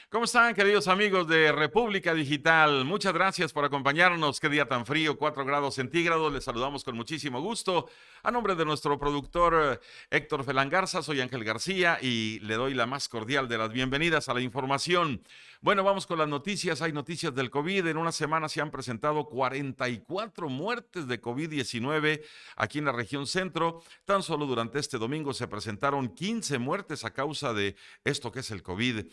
¿Cómo están, queridos amigos de República Digital? Muchas gracias por acompañarnos. Qué día tan frío, 4 grados centígrados. Les saludamos con muchísimo gusto. A nombre de nuestro productor Héctor Felangarza, soy Ángel García y le doy la más cordial de las bienvenidas a la información. Bueno, vamos con las noticias. Hay noticias del COVID. En una semana se han presentado 44 muertes de COVID-19 aquí en la región centro. Tan solo durante este domingo se presentaron 15 muertes a causa de esto que es el COVID.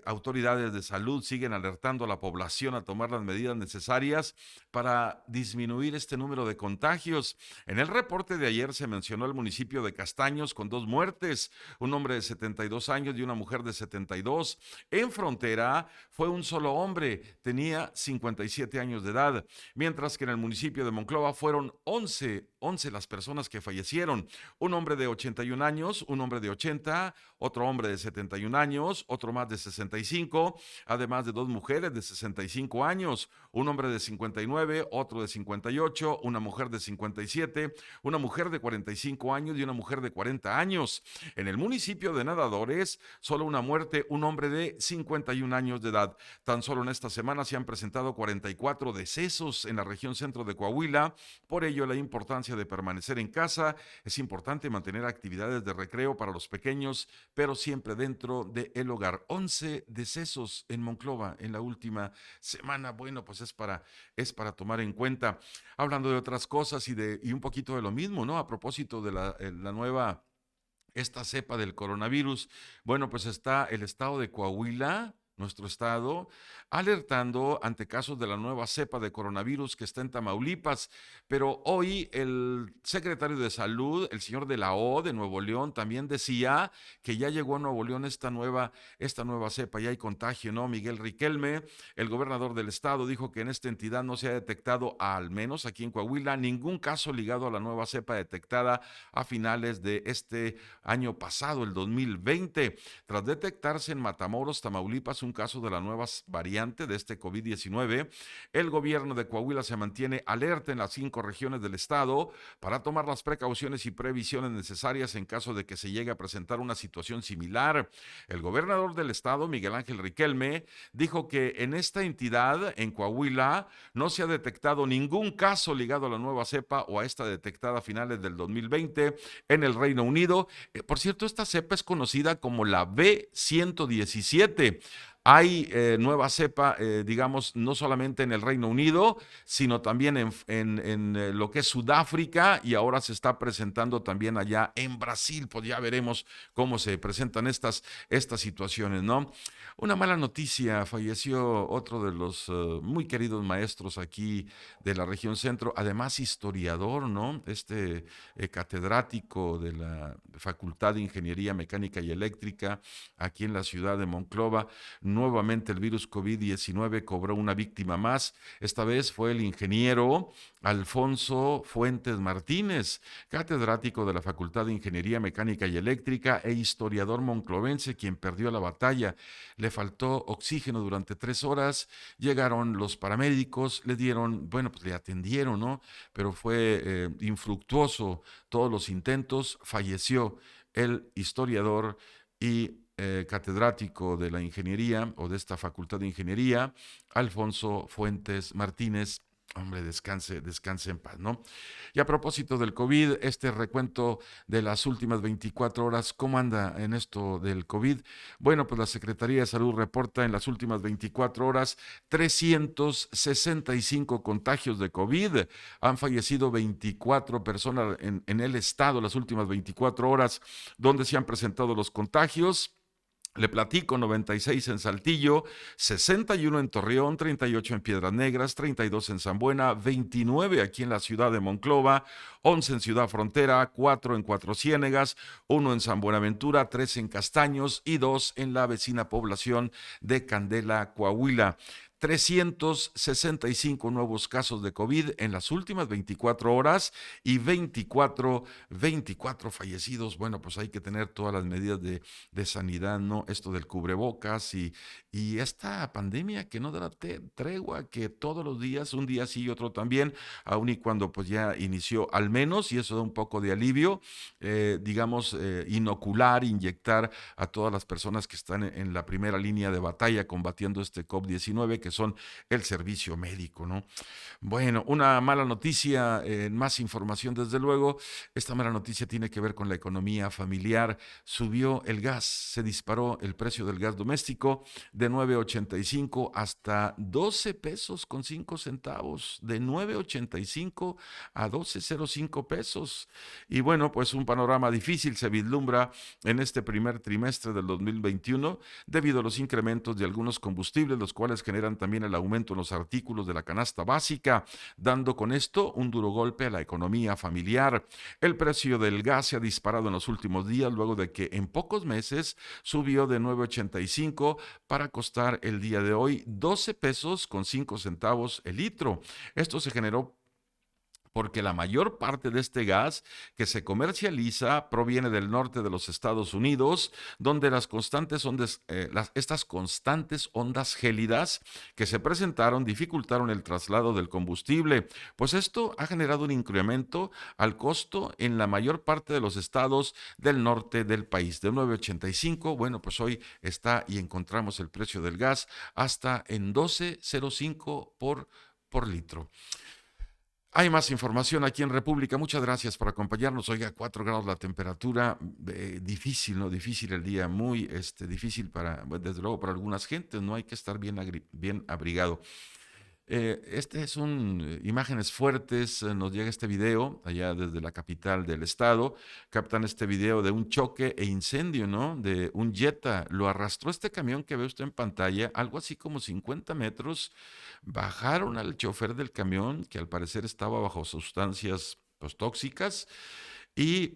Autoridades de salud siguen alertando a la población a tomar las medidas necesarias para disminuir este número de contagios. En el reporte de ayer se mencionó el municipio de Castaños con 2 muertes, un hombre de 72 años y una mujer de 72. En Frontera fue un solo hombre, tenía 57 años de edad, mientras que en el municipio de Monclova fueron 11 las personas que fallecieron. Un hombre de 81 años, un hombre de 80, otro hombre de 71 años, otro más de 65, además de 2 mujeres de 65 años, un hombre de 59, otro de 58, una mujer de 57, una mujer de 45 años y una mujer de 40 años. En el municipio de Nadadores, solo una muerte, un hombre de 51 años de edad. Tan solo en esta semana se han presentado 44 decesos en la región centro de Coahuila. Por ello, la importancia de permanecer en casa. Es importante mantener actividades de recreo para los pequeños, pero siempre dentro del hogar. 11 decesos en Monclova en la última semana. Bueno, pues es para tomar en cuenta. Hablando de otras cosas y un poquito de lo mismo, ¿no? A propósito de la nueva, esta cepa del coronavirus. Bueno, pues está el estado de Coahuila, nuestro estado, alertando ante casos de la nueva cepa de coronavirus que está en Tamaulipas. Pero hoy el secretario de Salud, el señor de la O de Nuevo León, también decía que ya llegó a Nuevo León esta nueva cepa, ya hay contagio, ¿no? Miguel Riquelme, el gobernador del estado, dijo que en esta entidad no se ha detectado, al menos aquí en Coahuila, ningún caso ligado a la nueva cepa detectada a finales de este año pasado, el 2020, tras detectarse en Matamoros, Tamaulipas, un caso de la nueva variante de este COVID-19. El gobierno de Coahuila se mantiene alerta en las 5 regiones del estado para tomar las precauciones y previsiones necesarias en caso de que se llegue a presentar una situación similar. El gobernador del estado, Miguel Ángel Riquelme, dijo que en esta entidad, en Coahuila, no se ha detectado ningún caso ligado a la nueva cepa o a esta detectada a finales del 2020 en el Reino Unido. Por cierto, esta cepa es conocida como la B117. Hay nueva cepa, digamos, no solamente en el Reino Unido, sino también en lo que es Sudáfrica, y ahora se está presentando también allá en Brasil. Pues ya veremos cómo se presentan estas situaciones, ¿no? Una mala noticia: falleció otro de los muy queridos maestros aquí de la región centro, además historiador, ¿no? Catedrático de la Facultad de Ingeniería Mecánica y Eléctrica aquí en la ciudad de Monclova. Nuevamente el virus COVID-19 cobró una víctima más. Esta vez fue el ingeniero Alfonso Fuentes Martínez, catedrático de la Facultad de Ingeniería Mecánica y Eléctrica e historiador monclovense, quien perdió la batalla. Le faltó oxígeno durante 3 horas. Llegaron los paramédicos, le dieron, bueno, pues le atendieron, ¿no? Pero fue infructuoso todos los intentos. Falleció el historiador y catedrático de la ingeniería o de esta facultad de ingeniería, Alfonso Fuentes Martínez. Hombre, descanse en paz, ¿no? Y a propósito del COVID, este recuento de las últimas 24 horas, ¿cómo anda en esto del COVID? Bueno, pues la Secretaría de Salud reporta en las últimas 24 horas 365 contagios de COVID. Han fallecido 24 personas en el estado las últimas 24 horas, donde se han presentado los contagios. Le platico: 96 en Saltillo, 61 en Torreón, 38 en Piedras Negras, 32 en San Buena, 29 aquí en la ciudad de Monclova, 11 en Ciudad Frontera, 4 en Cuatro Ciénegas, 1 en San Buenaventura, 3 en Castaños y 2 en la vecina población de Candela, Coahuila. 365 nuevos casos de COVID en las últimas 24 horas y 24 fallecidos. Bueno, pues hay que tener todas las medidas de sanidad, ¿no? Esto del cubrebocas y esta pandemia que no da tregua, que todos los días, un día sí y otro también, aun y cuando pues ya inició al menos, y eso da un poco de alivio, digamos, inocular, inyectar a todas las personas que están en la primera línea de batalla combatiendo este COVID-19, que son el servicio médico, ¿no? Bueno, una mala noticia, más información desde luego. Esta mala noticia tiene que ver con la economía familiar. Subió el gas, se disparó el precio del gas doméstico de 9.85 hasta 12 pesos con 5 centavos, de 9.85 a 12.05 pesos. Y bueno, pues un panorama difícil se vislumbra en este primer trimestre del 2021 debido a los incrementos de algunos combustibles, los cuales generan también el aumento en los artículos de la canasta básica, dando con esto un duro golpe a la economía familiar. El precio del gas se ha disparado en los últimos días luego de que en pocos meses subió de 9.85 para costar el día de hoy 12 pesos con 5 centavos el litro. Esto se generó porque la mayor parte de este gas que se comercializa proviene del norte de los Estados Unidos, donde estas constantes ondas gélidas que se presentaron dificultaron el traslado del combustible, pues esto ha generado un incremento al costo en la mayor parte de los estados del norte del país. De 9.85, bueno, pues hoy está y encontramos el precio del gas hasta en 12.05 por litro. Hay más información aquí en República. Muchas gracias por acompañarnos. Oiga, 4 grados la temperatura, difícil, ¿no? Difícil el día, muy difícil desde luego para algunas gentes, ¿no? Hay que estar bien abrigado. Este es imágenes fuertes, nos llega este video allá desde la capital del estado, captan este video de un choque e incendio, ¿no? De un Jetta, lo arrastró este camión que ve usted en pantalla, algo así como 50 metros, bajaron al chofer del camión, que al parecer estaba bajo sustancias pues, tóxicas, y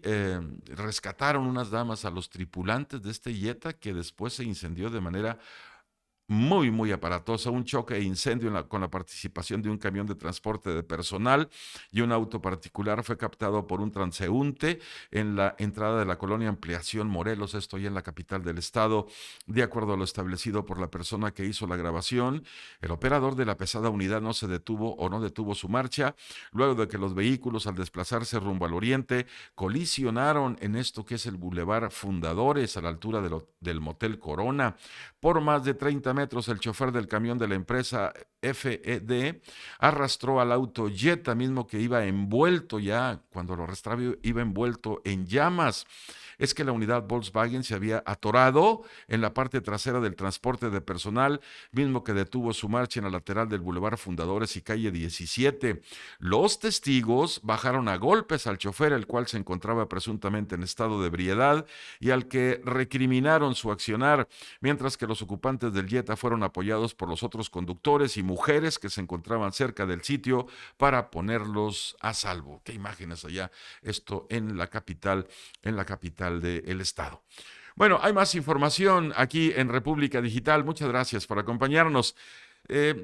rescataron unas damas a los tripulantes de este Jetta que después se incendió de manera muy aparatosa, un choque e incendio con la participación de un camión de transporte de personal y un auto particular fue captado por un transeúnte en la entrada de la colonia Ampliación Morelos, esto ya en la capital del estado. De acuerdo a lo establecido por la persona que hizo la grabación, el operador de la pesada unidad no detuvo su marcha, luego de que los vehículos al desplazarse rumbo al oriente colisionaron en esto que es el Boulevard Fundadores a la altura del Motel Corona. Por más de 30 metros, el chofer del camión de la empresa FED arrastró al auto Jetta, mismo que iba envuelto ya, cuando lo arrastraba iba envuelto en llamas. Es que la unidad Volkswagen se había atorado en la parte trasera del transporte de personal, mismo que detuvo su marcha en la lateral del Boulevard Fundadores y calle 17. Los testigos bajaron a golpes al chofer, el cual se encontraba presuntamente en estado de ebriedad y al que recriminaron su accionar, mientras que los ocupantes del Jetta fueron apoyados por los otros conductores y mujeres que se encontraban cerca del sitio para ponerlos a salvo. Qué imágenes allá, esto en la capital del estado. Bueno, hay más información aquí en República Digital. Muchas gracias por acompañarnos.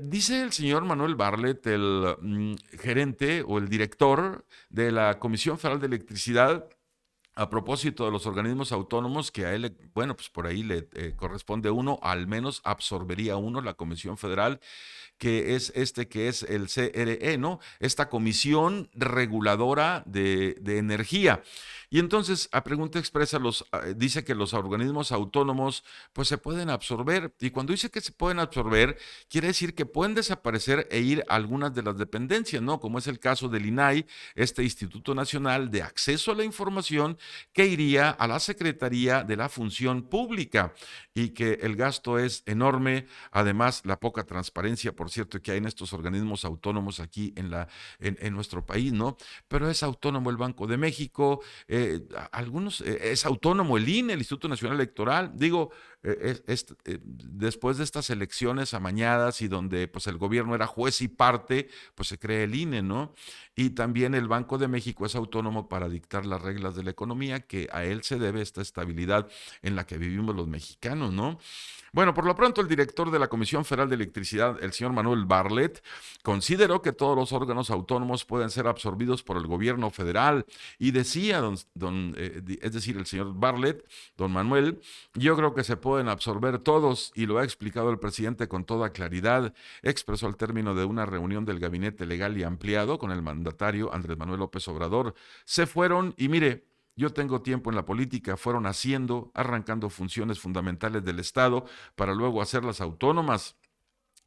Dice el señor Manuel Bartlett, el gerente o el director de la Comisión Federal de Electricidad, a propósito de los organismos autónomos, que a él, bueno, pues por ahí le corresponde uno, al menos absorbería uno, la Comisión Federal, que es el CRE, ¿no? Esta Comisión Reguladora de Energía. Y entonces, a pregunta expresa, dice que los organismos autónomos pues se pueden absorber. Y cuando dice que se pueden absorber, quiere decir que pueden desaparecer e ir a algunas de las dependencias, ¿no? Como es el caso del INAI, este Instituto Nacional de Acceso a la Información, que iría a la Secretaría de la Función Pública y que el gasto es enorme. Además, la poca transparencia, por cierto, que hay en estos organismos autónomos aquí en nuestro país, ¿no? Pero es autónomo el Banco de México, es autónomo el INE, el Instituto Nacional Electoral. Digo, después de estas elecciones amañadas y donde pues el gobierno era juez y parte, pues se crea el INE, ¿no? Y también el Banco de México es autónomo para dictar las reglas de la economía, que a él se debe esta estabilidad en la que vivimos los mexicanos, ¿no? Bueno, por lo pronto el director de la Comisión Federal de Electricidad, el señor Manuel Bartlett, consideró que todos los órganos autónomos pueden ser absorbidos por el gobierno federal y decía, es decir, el señor Bartlett, don Manuel, yo creo que se pueden absorber todos y lo ha explicado el presidente con toda claridad, expresó al término de una reunión del gabinete legal y ampliado con el mandatario Andrés Manuel López Obrador. Se fueron y mire, yo tengo tiempo en la política, fueron arrancando funciones fundamentales del Estado para luego hacerlas autónomas.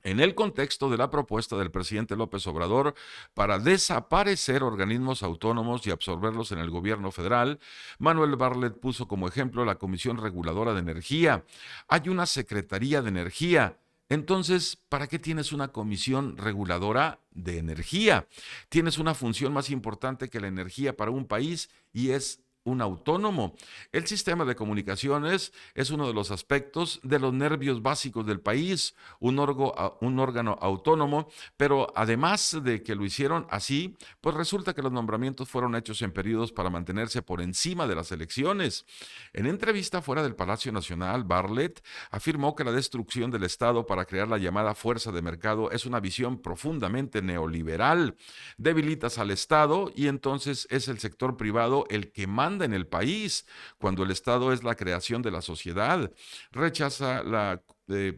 En el contexto de la propuesta del presidente López Obrador para desaparecer organismos autónomos y absorberlos en el gobierno federal, Manuel Bartlett puso como ejemplo la Comisión Reguladora de Energía. Hay una Secretaría de Energía. Entonces, ¿para qué tienes una comisión reguladora de energía? Tienes una función más importante que la energía para un país y es un autónomo. El sistema de comunicaciones es uno de los aspectos de los nervios básicos del país, un órgano autónomo, pero además de que lo hicieron así, pues resulta que los nombramientos fueron hechos en periodos para mantenerse por encima de las elecciones. En entrevista fuera del Palacio Nacional, Bartlett afirmó que la destrucción del Estado para crear la llamada fuerza de mercado es una visión profundamente neoliberal. Debilitas al Estado y entonces es el sector privado el que manda en el país, cuando el Estado es la creación de la sociedad. Rechaza la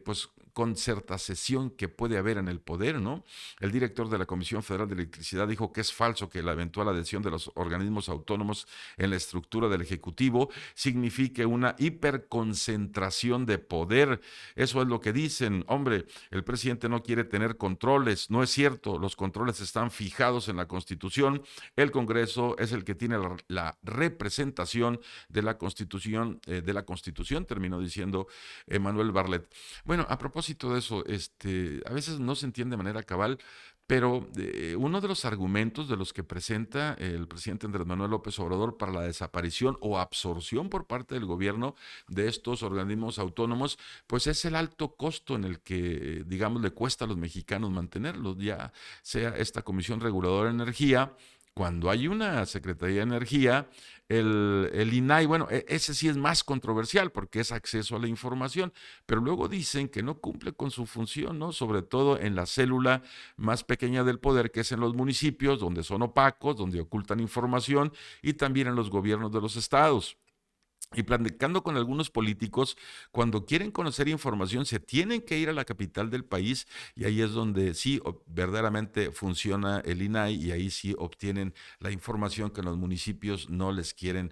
pues concertación que puede haber en el poder, ¿no? El director de la Comisión Federal de Electricidad dijo que es falso que la eventual adhesión de los organismos autónomos en la estructura del Ejecutivo signifique una hiperconcentración de poder. Eso es lo que dicen. Hombre, el presidente no quiere tener controles. No es cierto. Los controles están fijados en la Constitución. El Congreso es el que tiene la representación de la Constitución, terminó diciendo Manuel Bartlett. Bueno, a propósito de eso, a veces no se entiende de manera cabal, pero uno de los argumentos de los que presenta el presidente Andrés Manuel López Obrador para la desaparición o absorción por parte del gobierno de estos organismos autónomos, pues es el alto costo en el que, digamos, le cuesta a los mexicanos mantenerlos, ya sea esta Comisión Reguladora de Energía. Cuando hay una Secretaría de Energía, el INAI, bueno, ese sí es más controversial porque es acceso a la información, pero luego dicen que no cumple con su función, ¿no? Sobre todo en la célula más pequeña del poder, que es en los municipios, donde son opacos, donde ocultan información, y también en los gobiernos de los estados. Y platicando con algunos políticos, cuando quieren conocer información se tienen que ir a la capital del país y ahí es donde sí verdaderamente funciona el INAI y ahí sí obtienen la información que los municipios no les quieren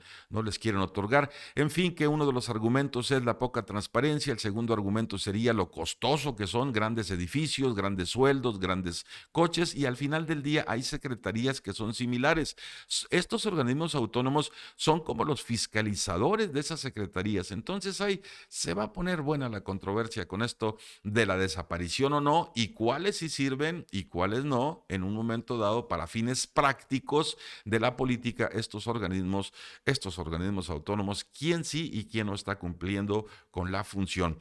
otorgar. En fin, que uno de los argumentos es la poca transparencia, el segundo argumento sería lo costoso que son grandes edificios, grandes sueldos, grandes coches y al final del día hay secretarías que son similares. Estos organismos autónomos son como los fiscalizadores de esas secretarías. Entonces ahí se va a poner buena la controversia con esto de la desaparición o no y cuáles sí sirven y cuáles no en un momento dado para fines prácticos de la política estos organismos autónomos, quién sí y quién no está cumpliendo con la función.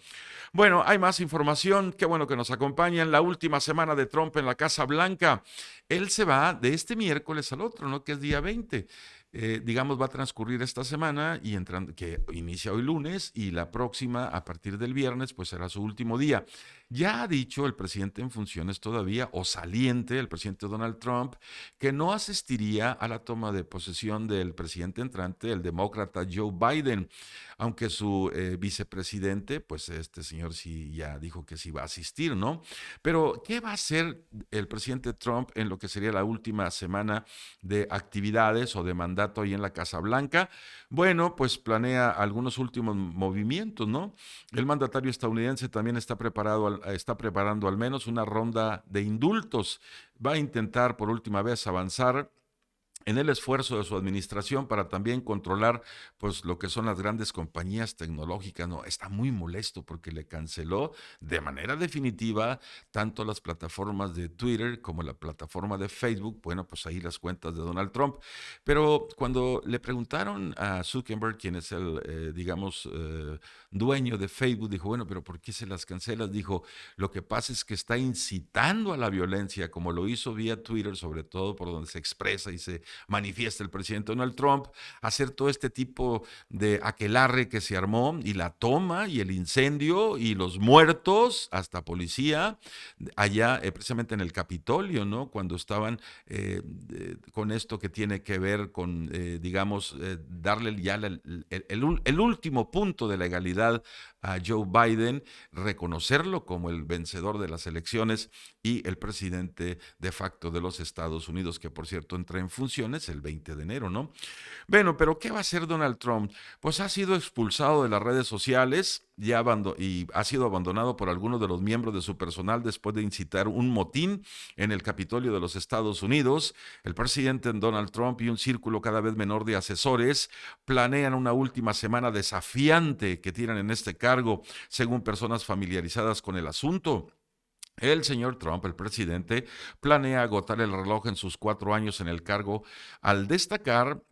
Bueno, hay más información, qué bueno que nos acompañan. La última semana de Trump en la Casa Blanca. Él se va de este miércoles al otro, ¿no? Que es día 20. Digamos, va a transcurrir esta semana y que inicia hoy lunes y la próxima, a partir del viernes, pues será su último día. Ya ha dicho el presidente en funciones todavía, o saliente, el presidente Donald Trump, que no asistiría a la toma de posesión del presidente entrante, el demócrata Joe Biden, aunque su vicepresidente, pues este señor sí ya dijo que sí va a asistir, ¿no? Pero, ¿qué va a hacer el presidente Trump en lo que sería la última semana de actividades o de mandato ahí en la Casa Blanca? Bueno, pues planea algunos últimos movimientos, ¿no? El mandatario estadounidense también está preparando al menos una ronda de indultos. Va a intentar por última vez avanzar en el esfuerzo de su administración para también controlar pues lo que son las grandes compañías tecnológicas. No, está muy molesto porque le canceló de manera definitiva tanto las plataformas de Twitter como la plataforma de Facebook, bueno, pues ahí las cuentas de Donald Trump. Pero cuando le preguntaron a Zuckerberg, quien es el, digamos, dueño de Facebook, dijo, bueno, pero ¿por qué se las cancelas? Dijo, lo que pasa es que está incitando a la violencia, como lo hizo vía Twitter, sobre todo por donde se expresa y se manifiesta el presidente Donald Trump, hacer todo este tipo de aquelarre que se armó y la toma y el incendio y los muertos, hasta policía, allá precisamente en el Capitolio, ¿no? Cuando estaban con esto que tiene que ver con, digamos, darle ya el último punto de legalidad a Joe Biden, reconocerlo como el vencedor de las elecciones y el presidente de facto de los Estados Unidos, que por cierto entra en funciones el 20 de enero, ¿no? Bueno, pero ¿qué va a hacer Donald Trump? Pues ha sido expulsado de las redes sociales y ha sido abandonado por algunos de los miembros de su personal después de incitar un motín en el Capitolio de los Estados Unidos. El presidente Donald Trump y un círculo cada vez menor de asesores planean una última semana desafiante que tienen en este cargo, según personas familiarizadas con el asunto. El señor Trump, el presidente, planea agotar el reloj en sus 4 años en el cargo al destacar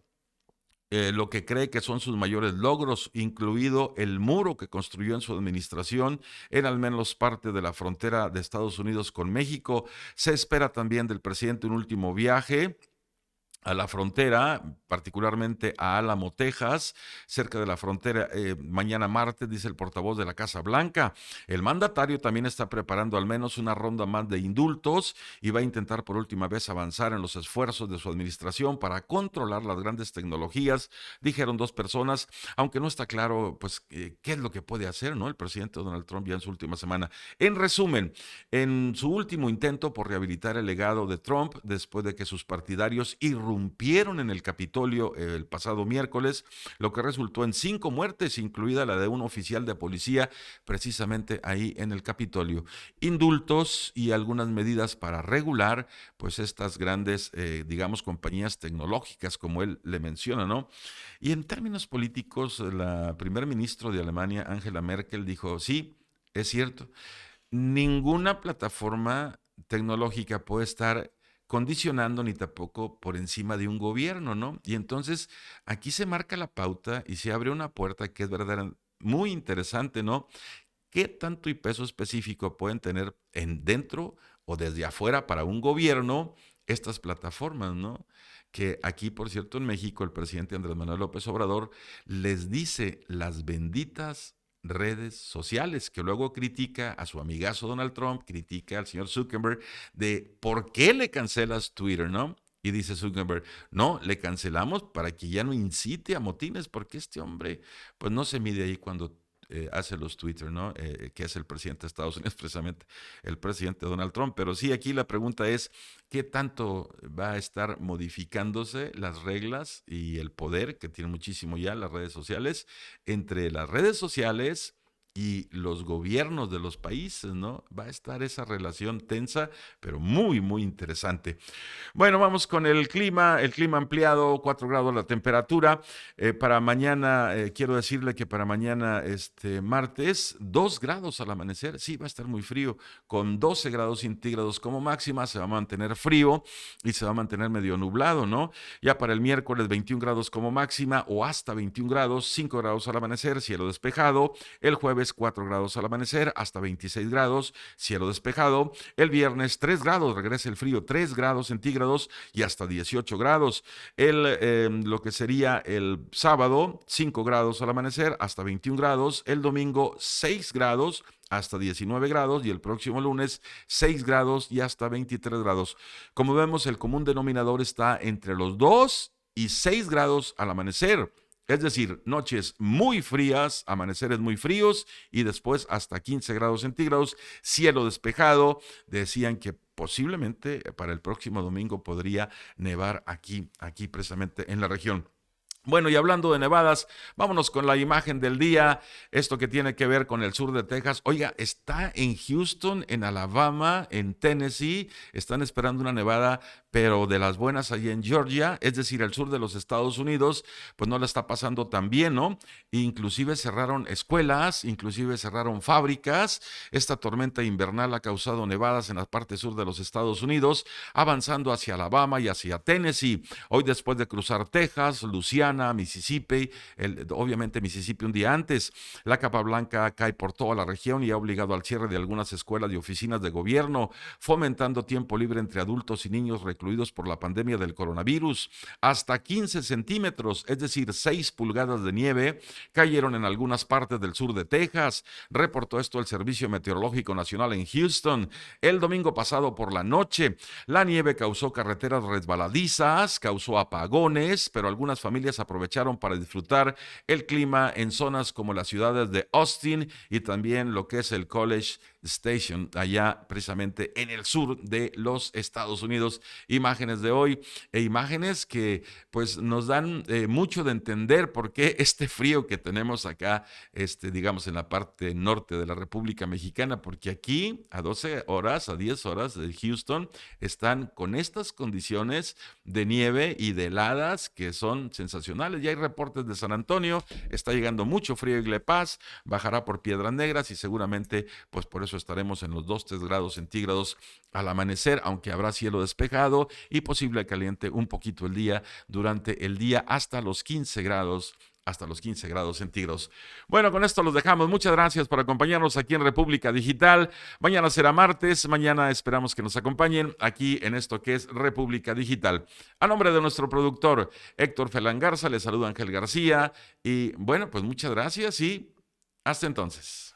lo que cree que son sus mayores logros, incluido el muro que construyó en su administración en al menos parte de la frontera de Estados Unidos con México. Se espera también del presidente un último viaje a la frontera, particularmente a Álamo, Texas, cerca de la frontera, mañana martes, dice el portavoz de la Casa Blanca. El mandatario también está preparando al menos una ronda más de indultos y va a intentar por última vez avanzar en los esfuerzos de su administración para controlar las grandes tecnologías, dijeron dos personas, aunque no está claro pues qué es lo que puede hacer, ¿no? El presidente Donald Trump ya en su última semana. En resumen, en su último intento por rehabilitar el legado de Trump, después de que sus partidarios irrumpieron en el Capitolio el pasado miércoles, lo que resultó en 5 muertes, incluida la de un oficial de policía, precisamente ahí en el Capitolio. Indultos y algunas medidas para regular, pues estas grandes, digamos, compañías tecnológicas, como él le menciona, ¿no? Y en términos políticos, la primer ministro de Alemania, Angela Merkel, dijo, sí, es cierto, ninguna plataforma tecnológica puede estar condicionando ni tampoco por encima de un gobierno, ¿no? Y entonces aquí se marca la pauta y se abre una puerta que es verdad muy interesante, ¿no? ¿Qué tanto y peso específico pueden tener dentro o desde afuera para un gobierno estas plataformas, ¿no? Que aquí, por cierto, en México, el presidente Andrés Manuel López Obrador les dice las benditas redes sociales, que luego critica a su amigazo Donald Trump, critica al señor Zuckerberg de por qué le cancelas Twitter, ¿no? Y dice Zuckerberg, no, le cancelamos para que ya no incite a motines, porque este hombre, pues no se mide ahí cuando hace los Twitter, ¿no? Que es el presidente de Estados Unidos, precisamente el presidente Donald Trump. Pero sí, aquí la pregunta es, ¿qué tanto va a estar modificándose las reglas y el poder, que tiene muchísimo ya las redes sociales, entre las redes sociales y los gobiernos de los países, ¿no? Va a estar esa relación tensa, pero muy, muy interesante. Bueno, vamos con el clima ampliado, 4 grados la temperatura. Para mañana, quiero decirle que para mañana, martes, 2 grados al amanecer, sí, va a estar muy frío, con 12 grados centígrados como máxima, se va a mantener frío y se va a mantener medio nublado, ¿no? Ya para el miércoles, 21 grados como máxima o hasta 21 grados, 5 grados al amanecer, cielo despejado. El jueves, 4 grados al amanecer, hasta 26 grados, cielo despejado. El viernes, 3 grados, regresa el frío, 3 grados centígrados y hasta 18 grados. Lo que sería el sábado, 5 grados al amanecer, hasta 21 grados. El domingo, 6 grados hasta 19 grados y el próximo lunes 6 grados y hasta 23 grados. Como vemos, el común denominador está entre los 2 y 6 grados al amanecer. Es decir, noches muy frías, amaneceres muy fríos y después hasta 15 grados centígrados, cielo despejado. Decían que posiblemente para el próximo domingo podría nevar aquí precisamente en la región. Bueno, y hablando de nevadas, vámonos con la imagen del día, esto que tiene que ver con el sur de Texas. Oiga, está en Houston, en Alabama, en Tennessee, están esperando una nevada, pero de las buenas allí en Georgia, es decir, el sur de los Estados Unidos, pues no la está pasando tan bien, ¿no? Inclusive cerraron escuelas, inclusive cerraron fábricas. Esta tormenta invernal ha causado nevadas en la parte sur de los Estados Unidos, avanzando hacia Alabama y hacia Tennessee. Hoy, después de cruzar Texas, Luisiana, Mississippi, obviamente Mississippi un día antes, la capa blanca cae por toda la región y ha obligado al cierre de algunas escuelas y oficinas de gobierno, fomentando tiempo libre entre adultos y niños recluidos por la pandemia del coronavirus. Hasta 15 centímetros, es decir, 6 pulgadas de nieve, cayeron en algunas partes del sur de Texas. Reportó esto el Servicio Meteorológico Nacional en Houston. El domingo pasado por la noche, la nieve causó carreteras resbaladizas, causó apagones, pero algunas familias aprovecharon para disfrutar el clima en zonas como las ciudades de Austin y también lo que es el College Station, allá precisamente en el sur de los Estados Unidos. Imágenes de hoy e imágenes que pues nos dan mucho de entender por qué este frío que tenemos acá, digamos en la parte norte de la República Mexicana, porque aquí a 12 horas, a 10 horas de Houston, están con estas condiciones de nieve y de heladas que son sensacionales. Ya hay reportes de San Antonio, está llegando mucho frío en La Paz, bajará por Piedras Negras y seguramente pues por eso estaremos en los 2-3 grados centígrados al amanecer, aunque habrá cielo despejado y posible caliente un poquito el día, durante el día hasta los 15 grados centígrados. Bueno, con esto los dejamos. Muchas gracias por acompañarnos aquí en República Digital. Mañana será martes. Mañana esperamos que nos acompañen aquí en esto que es República Digital. A nombre de nuestro productor Héctor Felangarza, le saluda Ángel García. Y bueno, pues muchas gracias y hasta entonces.